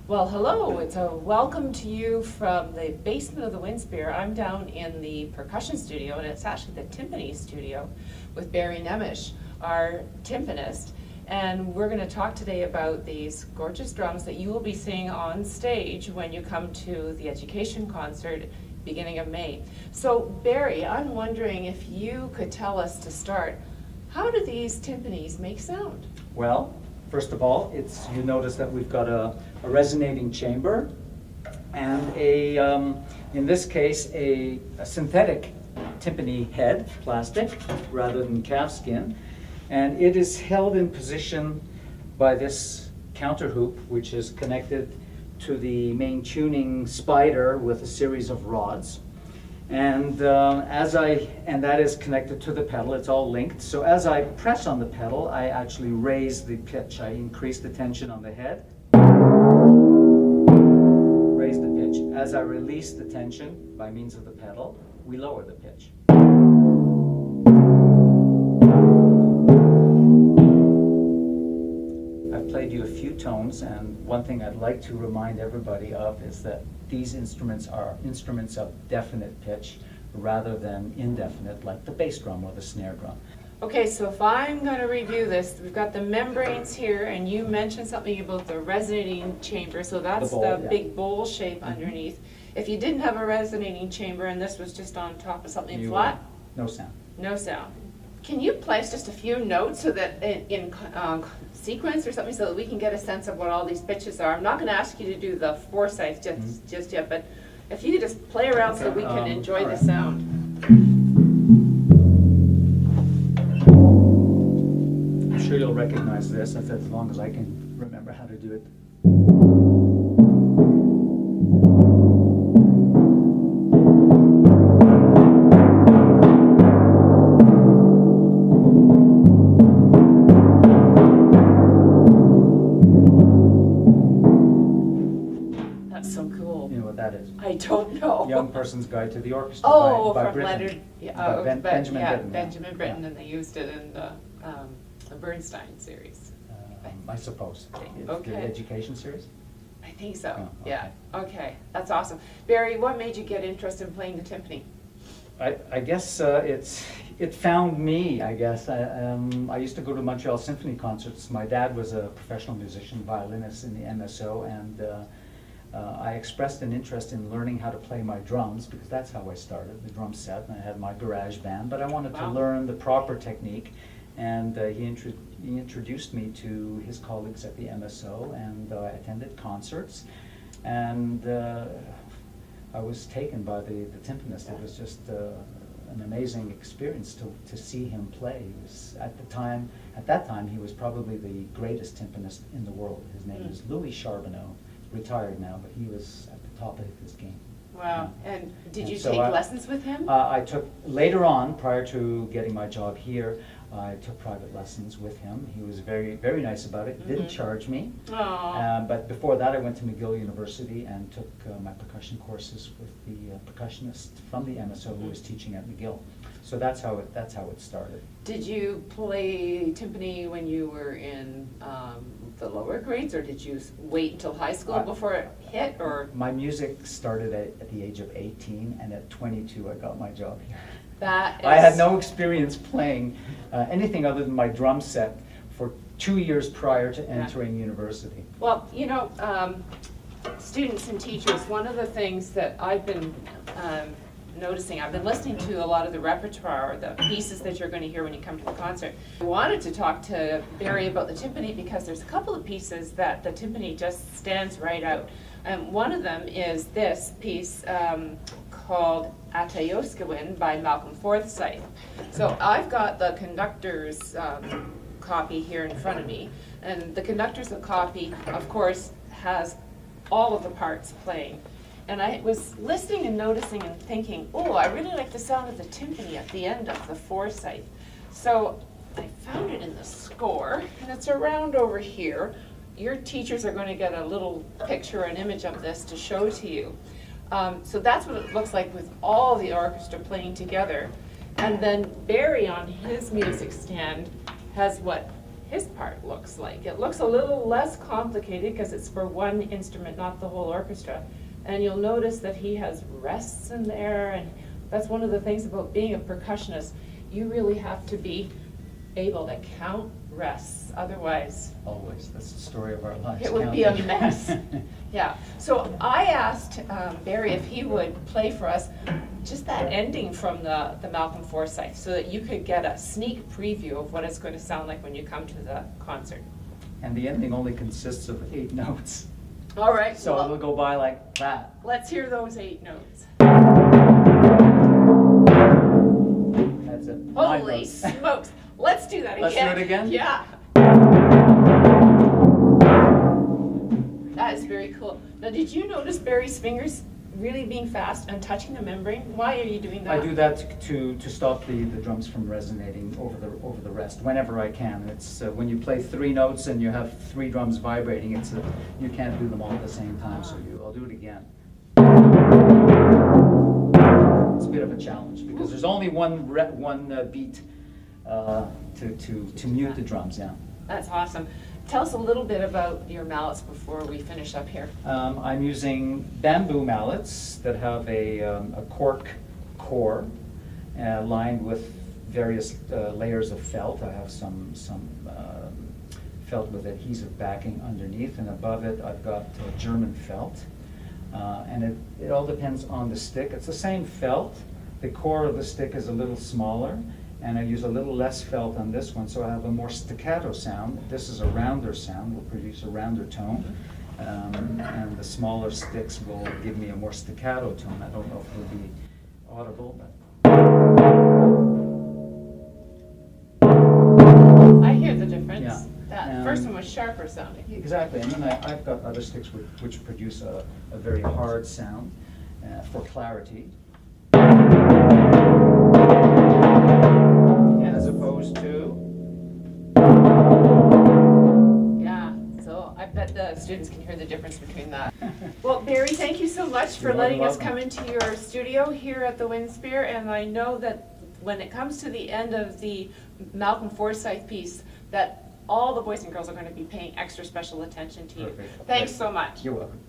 Well, hello. It's a welcome to you from the basement of the Windspear. I'm down in the percussion studio, and it's actually the Timpani studio with Barry Nemish, our timpanist. And we're going to talk today about these gorgeous drums that you will be seeing on stage when you come to the education concert beginning of May. So, Barry, I'm wondering if you could tell us to start, how do these timpanis make sound? Well, first of all, you notice that we've got a resonating chamber and in this case, a synthetic timpani head, plastic, rather than calfskin. And it is held in position by this counter hoop, which is connected to the main tuning spider with a series of rods. And that is connected to the pedal. It's all linked. So as I press on the pedal, I actually raise the pitch. I increase the tension on the head, raise the pitch. As I release the tension by means of the pedal, we lower the pitch. I've played you a few tones, and one thing I'd like to remind everybody of is that these instruments are instruments of definite pitch rather than indefinite, like the bass drum or the snare drum. Okay, so if I'm going to review this, we've got the membranes here, and you mentioned something about the resonating chamber, so that's the big bowl shape underneath. If you didn't have a resonating chamber and this was just on top of something flat? No sound. No sound. Can you place just a few notes so that in sequence or something so that we can get a sense of what all these pitches are? I'm not going to ask you to do the Forsyth just yet, but if you could just play around so we can enjoy the sound. I'm sure you'll recognize this as long as I can remember how to do it. I don't know. Young Person's Guide to the Orchestra by from Britten. Leonard, Benjamin Britten. Benjamin Britten, and they used it in the Bernstein series. I suppose. Okay. The education series? I think so. Oh, okay. Yeah. Okay, that's awesome. Barry, what made you get interested in playing the timpani? I guess it found me, I guess. I used to go to Montreal Symphony concerts. My dad was a professional musician, violinist in the MSO, and I expressed an interest in learning how to play my drums because that's how I started, the drum set, and I had my garage band, but I wanted to learn the proper technique, and he introduced me to his colleagues at the MSO, and I attended concerts, and I was taken by the timpanist. It was just an amazing experience to see him play. He was, at that time, he was probably the greatest timpanist in the world. His name is Louis Charbonneau. Retired now, but he was at the top of his game. Wow. And did you take lessons with him? I took, later on, prior to getting my job here, I took private lessons with him. He was very, very nice about it. Didn't charge me. But before that, I went to McGill University and took my percussion courses with the percussionist from the MSO who was teaching at McGill. So that's how it started. Did you play timpani when you were in the lower grades, or did you wait until high school before it hit? Or my music started at the age of 18, and at 22 I got my job here. I had no experience playing anything other than my drum set for 2 years prior to entering university. Well, you know, students and teachers, one of the things that I've been noticing, I've been listening to a lot of the repertoire, the pieces that you're going to hear when you come to the concert. I wanted to talk to Barry about the timpani because there's a couple of pieces that the timpani just stands right out. One of them is this piece called Atayoskewin by Malcolm Forsyth. So I've got the conductor's copy here in front of me, and the conductor's copy, of course, has all of the parts playing. And I was listening and noticing and thinking, oh, I really like the sound of the timpani at the end of the Forsyth. So I found it in the score, and it's around over here. Your teachers are going to get a little picture, an image of this to show to you. So that's what it looks like with all the orchestra playing together. And then Barry on his music stand has what his part looks like. It looks a little less complicated because it's for one instrument, not the whole orchestra. And you'll notice that he has rests in there, and that's one of the things about being a percussionist. You really have to be able to count rests, otherwise Always, that's the story of our lives. it would be a counting. mess. Yeah, so I asked Barry if he would play for us just that ending from the Malcolm Forsyth, so that you could get a sneak preview of what it's going to sound like when you come to the concert. And the ending only consists of 8 notes. All right, So well, it'll go by like that. let's hear those 8 notes. That's it. 9 Holy notes. smokes, let's do that again. Let's do it again? Yeah. That is very cool. Now, did you notice Barry's fingers really being fast and touching the membrane? Why are you doing that? I do that to stop the drums from resonating over the rest whenever I can. It's when you play 3 notes and you have 3 drums vibrating. You can't do them all at the same time. So I'll do it again. It's a bit of a challenge because there's only one beat to mute the drums. Yeah. That's awesome. Tell us a little bit about your mallets before we finish up here. I'm using bamboo mallets that have a cork core lined with various layers of felt. I have some felt with adhesive backing underneath, and above it I've got German felt. And it all depends on the stick. It's the same felt. The core of the stick is a little smaller, and I use a little less felt on this one, so I have a more staccato sound. This is a rounder sound, will produce a rounder tone, and the smaller sticks will give me a more staccato tone. I don't know if it will be audible, but I hear the difference. Yeah. That first one was sharper sounding. exactly. And then I've got other sticks which produce a very hard sound for clarity. As opposed to, Yeah, so I bet the students can hear the difference between that. Well, Barry, thank you so much for You're more than letting us welcome. come into your studio here at the Windspear, and I know that when it comes to the end of the Malcolm Forsyth piece, that all the boys and girls are going to be paying extra special attention to you. Perfect. Thanks so much. You're welcome.